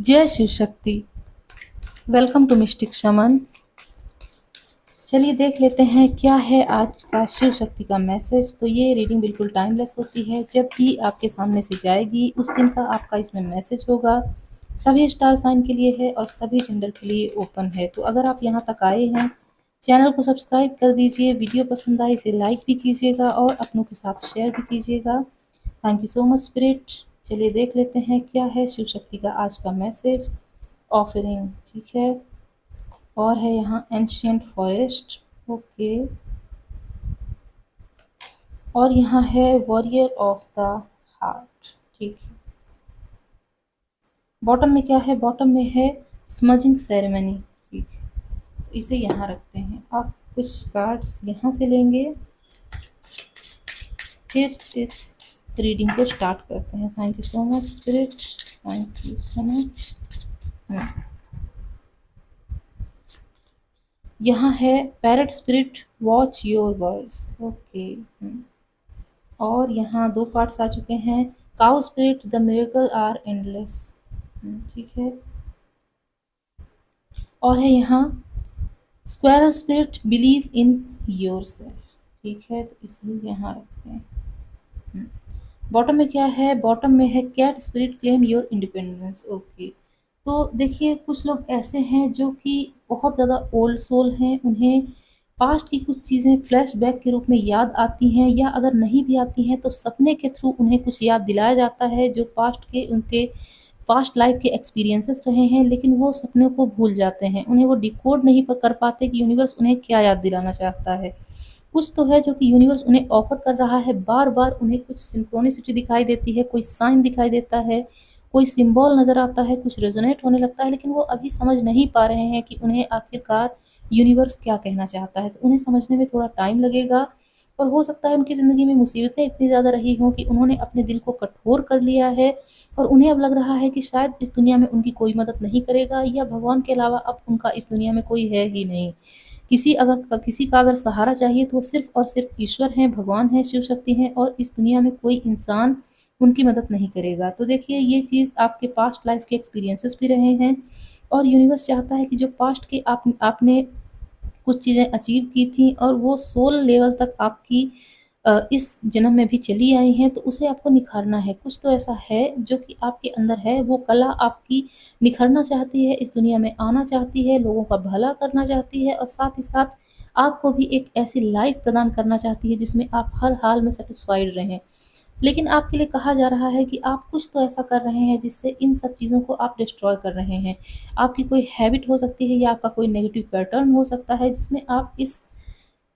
जय Shiv Shakti. Welcome to mistake शमन। चलिए देख लेते हैं क्या है आज का शिव शक्ति का मैसेज। तो ये रीडिंग बिल्कुल टाइमलेस होती है, जब भी आपके सामने से जाएगी उस दिन का आपका इसमें मैसेज होगा। सभी स्टार साइन के लिए है और सभी जेंडर के लिए ओपन है। तो अगर आप यहाँ तक आए हैं, चैनल को सब्सक्राइब कर दीजिए। वीडियो पसंद आए इसे लाइक भी कीजिएगा और अपनों के साथ शेयर भी कीजिएगा। Thank you so much spirit. चलिए देख लेते हैं क्या है शिव शक्ति का आज का मैसेज। ऑफरिंग, ठीक है। और है यहाँ एंशियंट फॉरेस्ट, ओके। और यहाँ है वॉरियर ऑफ द हार्ट, ठीक है। बॉटम में क्या है? बॉटम में है स्मजिंग सेरेमनी, ठीक है। तो इसे यहाँ रखते हैं। आप कुछ कार्ड्स यहाँ से लेंगे, फिर इस रीडिंग को स्टार्ट करते हैं। Thank you so much spirit, thank you so much. यहाँ है parrot spirit, watch your words, okay. और यहाँ दो कार्ड्स आ चुके हैं। Cow spirit, the miracle are endless, ठीक है। और है यहाँ squirrel spirit, believe in yourself, ठीक है। तो इसे यहाँ रखते हैं। बॉटम में क्या है? बॉटम में है cat spirit, claim your independence, okay. तो देखिए कुछ लोग ऐसे हैं जो कि बहुत ज़्यादा ओल्ड सोल हैं। उन्हें पास्ट की कुछ चीज़ें फ्लैशबैक के रूप में याद आती हैं, या अगर नहीं भी आती हैं तो सपने के थ्रू उन्हें कुछ याद दिलाया जाता है जो पास्ट के उनके पास्ट लाइफ के एक्सपीरियंसेस रहे हैं, लेकिन वो सपनों को भूल जाते हैं। उन्हें वो डिकोड नहीं कर पाते कि यूनिवर्स उन्हें क्या याद दिलाना चाहता है। कुछ तो है जो कि यूनिवर्स उन्हें ऑफर कर रहा है। बार बार उन्हें कुछ सिंक्रोनिसिटी दिखाई देती है, कोई साइन दिखाई देता है, कोई सिंबल नज़र आता है, कुछ रेजोनेट होने लगता है, लेकिन वो अभी समझ नहीं पा रहे हैं कि उन्हें आखिरकार यूनिवर्स क्या कहना चाहता है। तो उन्हें समझने में थोड़ा टाइम लगेगा, और हो सकता है उनकी ज़िंदगी में मुसीबतें इतनी ज़्यादा रही हों कि उन्होंने अपने दिल को कठोर कर लिया है, और उन्हें अब लग रहा है कि शायद इस दुनिया में उनकी कोई मदद नहीं करेगा, या भगवान के अलावा अब उनका इस दुनिया में कोई है ही नहीं। किसी का अगर सहारा चाहिए तो वो सिर्फ और सिर्फ ईश्वर हैं, भगवान हैं, शिव शक्ति हैं, और इस दुनिया में कोई इंसान उनकी मदद नहीं करेगा। तो देखिए ये चीज़ आपके पास्ट लाइफ के एक्सपीरियंसेस भी रहे हैं, और यूनिवर्स चाहता है कि जो पास्ट के आपने कुछ चीज़ें अचीव की थी और वो सोल लेवल तक आपकी इस जन्म में भी चली आई हैं, तो उसे आपको निखारना है। कुछ तो ऐसा है जो कि आपके अंदर है, वो कला आपकी निखरना चाहती है, इस दुनिया में आना चाहती है, लोगों का भला करना चाहती है, और साथ ही साथ आपको भी एक ऐसी लाइफ प्रदान करना चाहती है जिसमें आप हर हाल में सेटिस्फाइड रहें। लेकिन आपके लिए कहा जा रहा है कि आप कुछ तो ऐसा कर रहे हैं जिससे इन सब चीज़ों को आप डिस्ट्रॉय कर रहे हैं। आपकी कोई हैबिट हो सकती है, या आपका कोई नेगेटिव पैटर्न हो सकता है जिसमें आप इस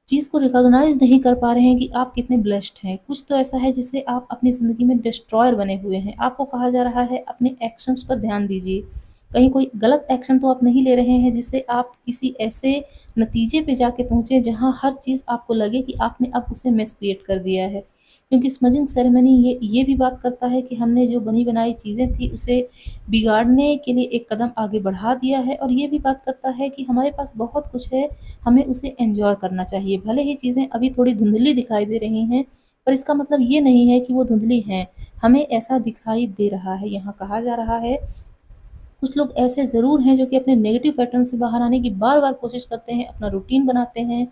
चीज़ को रिकॉग्नाइज़ नहीं कर पा रहे हैं कि आप कितने ब्लेस्ड हैं। कुछ तो ऐसा है जिससे आप अपनी ज़िंदगी में डिस्ट्रॉयर बने हुए हैं। आपको कहा जा रहा है अपने एक्शंस पर ध्यान दीजिए। कहीं कोई गलत एक्शन तो आप नहीं ले रहे हैं जिससे आप किसी ऐसे नतीजे पे जाके पहुँचे जहाँ हर चीज़ आपको लगे कि आपने अब उसे मिसक्रिएट कर दिया है। क्योंकि स्मजिंग सेरेमनी ये भी बात करता है कि हमने जो बनी-बनाई चीज़ें थी उसे बिगाड़ने के लिए एक कदम आगे बढ़ा दिया है, और ये भी बात करता है कि हमारे पास बहुत कुछ है, हमें उसे एन्जॉय करना चाहिए। भले ही चीज़ें अभी थोड़ी धुंधली दिखाई दे रही हैं, पर इसका मतलब ये नहीं है कि वो धुंधली हैं, हमें ऐसा दिखाई दे रहा है। यहाँ कहा जा रहा है कुछ लोग ऐसे ज़रूर हैं जो कि अपने नेगेटिव पैटर्न से बाहर आने की बार-बार कोशिश करते हैं, अपना रूटीन बनाते हैं।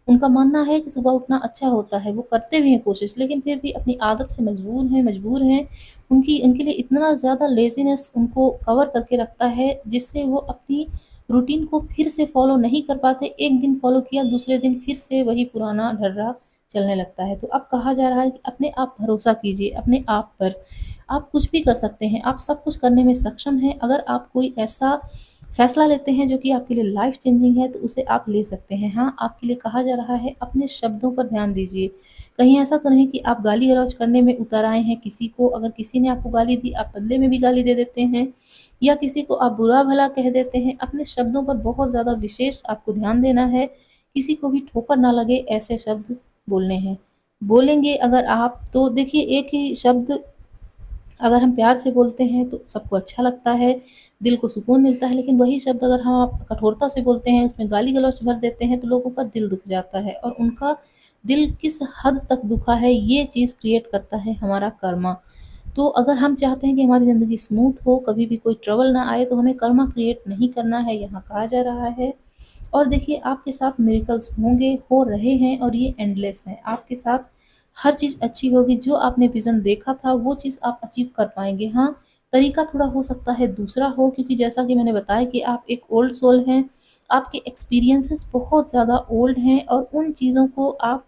उनका मानना है कि सुबह उठना अच्छा होता है, वो करते भी हैं कोशिश, लेकिन फिर भी अपनी आदत से मजबूर हैं। उनकी उनके लिए इतना ज़्यादा लेज़ीनेस उनको कवर करके रखता है, जिससे वो अपनी रूटीन को फिर से फ़ॉलो नहीं कर पाते। एक दिन फ़ॉलो किया, दूसरे दिन फिर से वही पुराना ढर्रा चलने लगता है। तो अब कहा जा रहा है कि अपने आप भरोसा कीजिए, अपने आप पर। आप कुछ भी कर सकते हैं, आप सब कुछ करने में सक्षम हैं। अगर आप कोई ऐसा फैसला लेते हैं जो कि आपके लिए लाइफ चेंजिंग है, तो उसे आप ले सकते हैं। हाँ, आपके लिए कहा जा रहा है अपने शब्दों पर ध्यान दीजिए। कहीं ऐसा तो नहीं कि आप गाली-गलौज करने में उतर आए हैं किसी को। अगर किसी ने आपको गाली दी, आप बदले में भी गाली दे देते हैं, या किसी को आप बुरा-भला कह देते हैं। अपने शब्दों पर बहुत ज़्यादा विशेष आपको ध्यान देना है। किसी को भी ठोकर ना लगे ऐसे शब्द बोलने हैं। बोलेंगे अगर आप, तो देखिए एक ही शब्द अगर हम प्यार से बोलते हैं तो सबको अच्छा लगता है, दिल को सुकून मिलता है, लेकिन वही शब्द अगर हम आप कठोरता से बोलते हैं, उसमें गाली-गलौच भर देते हैं, तो लोगों का दिल दुख जाता है, और उनका दिल किस हद तक दुखा है, ये चीज़ क्रिएट करता है हमारा कर्मा। तो अगर हम चाहते हैं कि हमारी ज़िंदगी स्मूथ हो, कभी भी कोई ट्रबल ना आए, तो हमें कर्मा क्रिएट नहीं करना है, यहाँ कहा जा रहा है। और देखिए आपके साथ मिरेकल्स होंगे, हो रहे हैं और ये एंडलेस हैं। आपके साथ हर चीज़ अच्छी होगी, जो आपने विज़न देखा था वो चीज़ आप अचीव कर पाएँगे। हाँ, तरीका थोड़ा हो सकता है दूसरा हो, क्योंकि जैसा कि मैंने बताया कि आप एक ओल्ड सोल हैं, आपके एक्सपीरियंसेस बहुत ज़्यादा ओल्ड हैं और उन चीज़ों को आप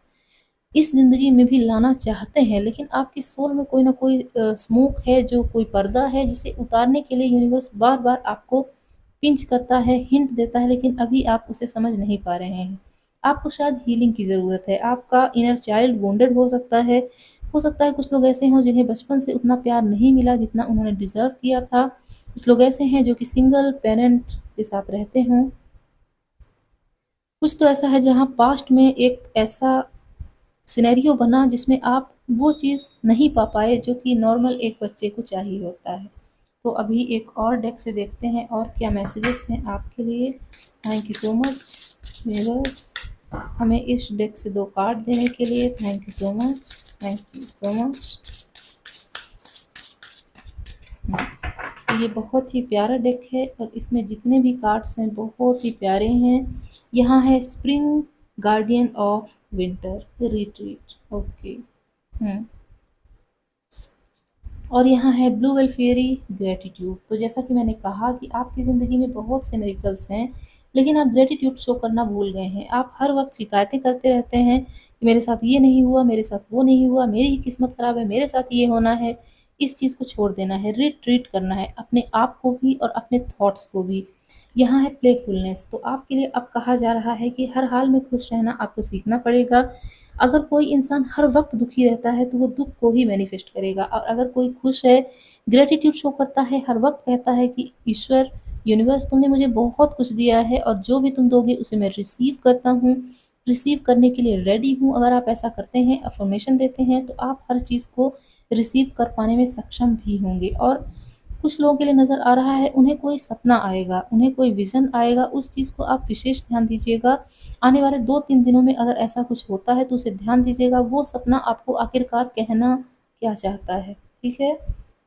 इस ज़िंदगी में भी लाना चाहते हैं, लेकिन आपकी सोल में कोई न कोई स्मोक है, जो कोई पर्दा है, जिसे उतारने के लिए यूनिवर्स बार-बार आपको पिंच करता है, हिंट देता है, लेकिन अभी आप उसे समझ नहीं पा रहे हैं। आपको शायद हीलिंग की ज़रूरत है, आपका इनर चाइल्ड वुंडेड हो सकता है कुछ लोग ऐसे हों जिन्हें बचपन से उतना प्यार नहीं मिला जितना उन्होंने डिज़र्व किया था। कुछ लोग ऐसे हैं जो कि सिंगल पेरेंट के साथ रहते हों। कुछ तो ऐसा है जहाँ पास्ट में एक ऐसा सिनेरियो बना जिसमें आप वो चीज़ नहीं पा पाए जो कि नॉर्मल एक बच्चे को चाहिए होता है। तो अभी एक और डेक से देखते हैं और क्या मैसेजेस हैं आपके लिए। Thank you so much viewers, हमें इस डेक से 2 कार्ड देने के लिए। Thank you so much, thank you so much. तो ये बहुत ही प्यारा डेक है और इसमें जितने भी कार्ड्स हैं बहुत ही प्यारे हैं। यहाँ है spring guardian of winter retreat, okay. हुँ। और यहाँ है ब्लू वेल फेयरी ग्रैटिट्यूड। तो जैसा कि मैंने कहा कि आपकी ज़िंदगी में बहुत से मिरेकल्स हैं, लेकिन आप ग्रैटिट्यूड शो करना भूल गए हैं। आप हर वक़्त शिकायतें करते रहते हैं कि मेरे साथ ये नहीं हुआ, मेरे साथ वो नहीं हुआ, मेरी ही किस्मत ख़राब है, मेरे साथ ये होना है। इस चीज़ को छोड़ देना है, रिट्रीट करना है, अपने आप को भी और अपने थॉट्स को भी। यहाँ है प्लेफुलनेस। तो आपके लिए अब कहा जा रहा है कि हर हाल में खुश रहना आपको सीखना पड़ेगा। अगर कोई इंसान हर वक़्त दुखी रहता है, तो वो दुःख को ही मैनिफेस्ट करेगा, और अगर कोई खुश है, ग्रैटिट्यूड शो करता है, हर वक़्त कहता है कि ईश्वर, यूनिवर्स, तुमने मुझे बहुत कुछ दिया है और जो भी तुम दोगे उसे मैं रिसीव करता हूँ, रिसीव करने के लिए रेडी हूँ। अगर आप ऐसा करते हैं, अफ़र्मेशन देते हैं, तो आप हर चीज़ को रिसीव कर पाने में सक्षम भी होंगे। और कुछ लोगों के लिए नज़र आ रहा है, उन्हें कोई सपना आएगा, उन्हें कोई विज़न आएगा, उस चीज़ को आप विशेष ध्यान दीजिएगा। आने वाले 2-3 दिनों में अगर ऐसा कुछ होता है तो उसे ध्यान दीजिएगा, वो सपना आपको आखिरकार कहना क्या चाहता है, ठीक है?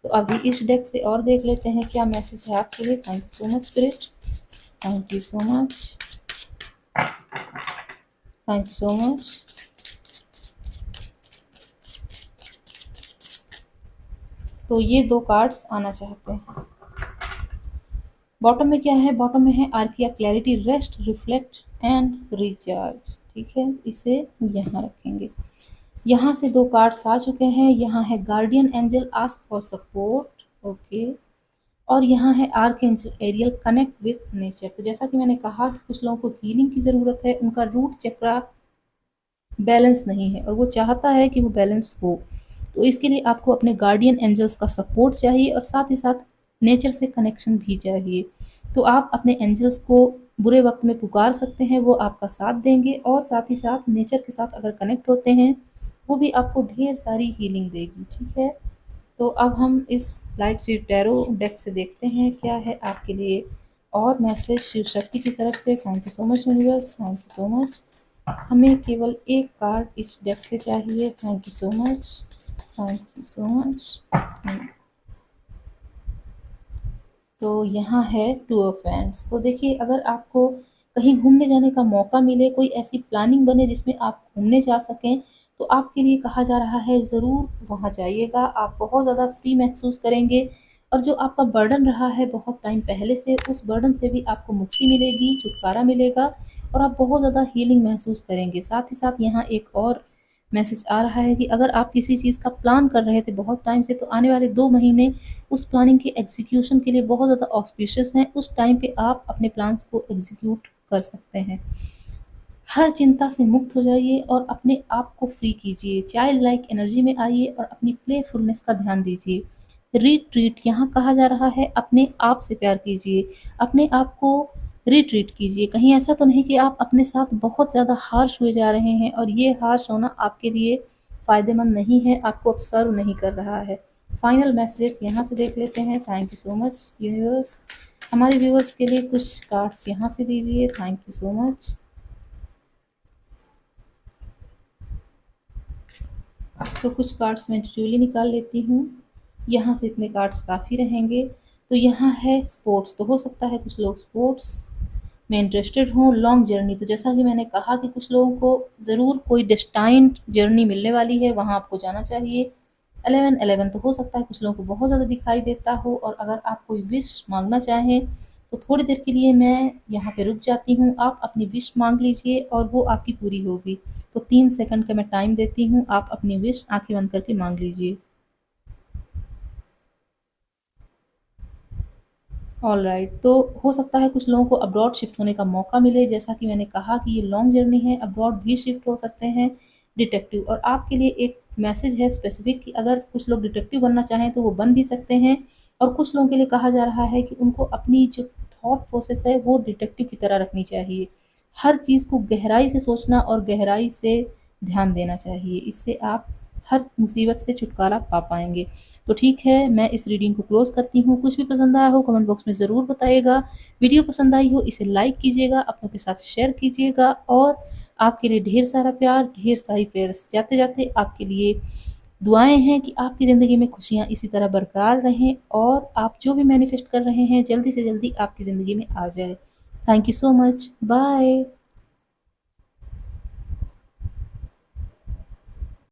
तो अभी इस डेक से और देख लेते हैं क्या मैसेज है आपके लिए। Thank you so much spirit, thank you so much, thank you so much. तो ये 2 कार्ड्स आना चाहते हैं। बॉटम में क्या है? बॉटम में है archaea clarity, rest, reflect and recharge, ठीक है? इसे यहाँ रखेंगे। यहाँ से 2 कार्ड्स आ चुके हैं। यहाँ है guardian angel ask for support, okay. और यहाँ है archangel Ariel connect with nature. तो जैसा कि मैंने कहा कि कुछ लोगों को हीलिंग की ज़रूरत है, उनका रूट चक्रा बैलेंस नहीं है और वो चाहता है कि वो बैलेंस हो। तो इसके लिए आपको अपने गार्डियन एंजल्स का सपोर्ट चाहिए और साथ ही साथ नेचर से कनेक्शन भी चाहिए। तो आप अपने एंजल्स को बुरे वक़्त में पुकार सकते हैं, वो आपका साथ देंगे और साथ ही साथ नेचर के साथ अगर कनेक्ट होते हैं, वो भी आपको ढेर सारी हीलिंग देगी, ठीक है? तो अब हम इस लाइट सीड टैरो डेक से देखते हैं क्या है आपके लिए और मैसेज शिव शक्ति की तरफ से। Thank you so much universe, thank you so much. हमें केवल एक कार्ड इस डेक से चाहिए। Thank you so much, thank you so much. तो यहाँ है टू ऑफ वैंड्स। तो देखिए अगर आपको कहीं घूमने जाने का मौका मिले, कोई ऐसी प्लानिंग बने जिसमें आप घूमने जा सकें, तो आपके लिए कहा जा रहा है ज़रूर वहाँ जाइएगा। आप बहुत ज़्यादा फ्री महसूस करेंगे और जो आपका बर्डन रहा है बहुत टाइम पहले से, उस बर्डन से भी आपको मुक्ति मिलेगी, छुटकारा मिलेगा और आप बहुत ज़्यादा हीलिंग महसूस करेंगे। साथ ही साथ यहाँ एक और मैसेज आ रहा है कि अगर आप किसी चीज़ का प्लान कर रहे थे बहुत टाइम से, तो आने वाले 2 महीने उस प्लानिंग के एग्जीक्यूशन के लिए बहुत ज़्यादा ऑस्पिशियस हैं। उस टाइम पे आप अपने प्लान्स को एग्जीक्यूट कर सकते हैं। हर चिंता से मुक्त हो जाइए और अपने आप को फ्री कीजिए। चाइल्ड लाइक एनर्जी में आइए और अपनी प्लेफुलनेस का ध्यान दीजिए। रिट्रीट यहाँ कहा जा रहा है, अपने आप से प्यार कीजिए, अपने आप को रिट्रीट कीजिए। कहीं ऐसा तो नहीं कि आप अपने साथ बहुत ज़्यादा हार्श हुए जा रहे हैं और ये हार्श होना आपके लिए फ़ायदेमंद नहीं है, आपको अब सर्व नहीं कर रहा है। फाइनल मैसेजेस यहाँ से देख लेते हैं। Thank you so much universe. हमारे व्यूअर्स के लिए कुछ कार्ड्स यहाँ से दीजिए। Thank you so much. तो कुछ कार्ड्स मैं ड्यूली निकाल लेती हूँ। यहाँ से इतने कार्ड्स काफ़ी रहेंगे। तो यहाँ है स्पोर्ट्स, तो हो सकता है कुछ लोग स्पोर्ट्स में इंटरेस्टेड हों। लॉन्ग जर्नी, तो जैसा कि मैंने कहा कि कुछ लोगों को ज़रूर कोई डेस्टाइन्ड जर्नी मिलने वाली है, वहाँ आपको जाना चाहिए। 11-11 तो हो सकता है कुछ लोगों को बहुत ज़्यादा दिखाई देता हो, और अगर आप कोई विश माँगना चाहें, तो थोड़ी देर के लिए मैं यहाँ पे रुक जाती हूँ, आप अपनी विश माँग लीजिए और वो आपकी पूरी होगी। तो 3 सेकंड का मैं टाइम देती हूँ, आप अपनी विश आँखें बंद करके माँग लीजिए। ऑलराइट, तो हो सकता है कुछ लोगों को अब्रॉड शिफ्ट होने का मौका मिले, जैसा कि मैंने कहा कि ये लॉन्ग जर्नी है, अब्रॉड भी शिफ्ट हो सकते हैं डिटेक्टिव। और आपके लिए एक मैसेज है स्पेसिफिक कि अगर कुछ लोग डिटेक्टिव बनना चाहें तो वो बन भी सकते हैं, और कुछ लोगों के लिए कहा जा रहा है कि उनको अपनी जो थॉट प्रोसेस है वो डिटेक्टिव की तरह रखनी चाहिए। हर चीज़ को गहराई से सोचना और गहराई से ध्यान देना चाहिए, इससे आप हर मुसीबत से छुटकारा पा पाएंगे। तो ठीक है, मैं इस रीडिंग को क्लोज़ करती हूँ। कुछ भी पसंद आया हो कमेंट बॉक्स में ज़रूर बताइएगा। वीडियो पसंद आई हो इसे लाइक कीजिएगा, अपनों के साथ शेयर कीजिएगा, और आपके लिए ढेर सारा प्यार, ढेर सारी प्रेयर्स। जाते-जाते आपके लिए दुआएँ हैं कि आपकी ज़िंदगी में खुशियाँ इसी तरह बरकरार रहें, और आप जो भी मैनिफेस्ट कर रहे हैं जल्दी से जल्दी आपकी ज़िंदगी में आ जाए। Thank you so much. Bye.